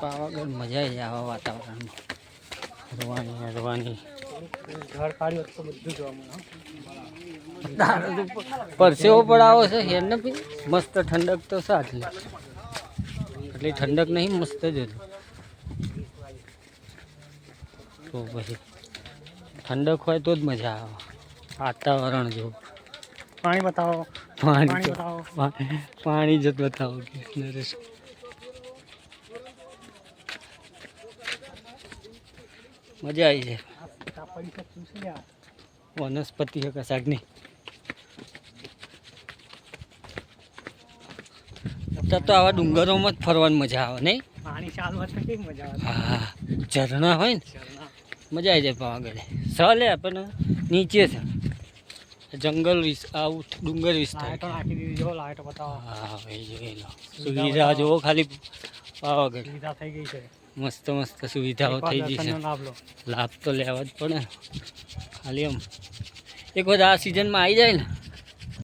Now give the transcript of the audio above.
પાવાગઢ મજા આવી જાય આવા વાતાવરણમાં રવાની ઘર કાઢ્યો તો બધું જોવા મળે. પરસેવો પડાવો છે હેર ને પી મસ્ત ઠંડક તો સાચી એટલી ઠંડક નહીં મસ્ત જ હતું તો પછી ઠંડક હોય તો જ મજા આવે વાતાવરણ જો પાણી બતાવો, પાણી બતાવો. પાણી જ બતાવો નરેશ મજા આવી જાય વનસ્પતિ છે કશાકની અત્યારે તો આવા ડુંગરોમાં જ ફરવાની મજા આવે નહીં પાણી ચાલુ હોય તો કેવી મજા આવે. હા ઝરણા હોય ને મજા આવી જાય પાવાગઢે ચાલે પણ નીચે છે જંગલ આવું ડુંગર વિસ્તાર લાઈટો નાખી દીધી, જો લાઈટો બતાવો. હા ભાઈ જોઈ લો સુવિધા જુઓ ખાલી પાવાગઢ સુવિધા થઈ ગઈ છે. મસ્ત મસ્ત સુવિધાઓ થઈ ગઈ છે દર્શનનો લાભ લો. લાભ તો લેવા જ પડે ને ખાલી આમ એક વખત આ સિઝનમાં આવી જાય ને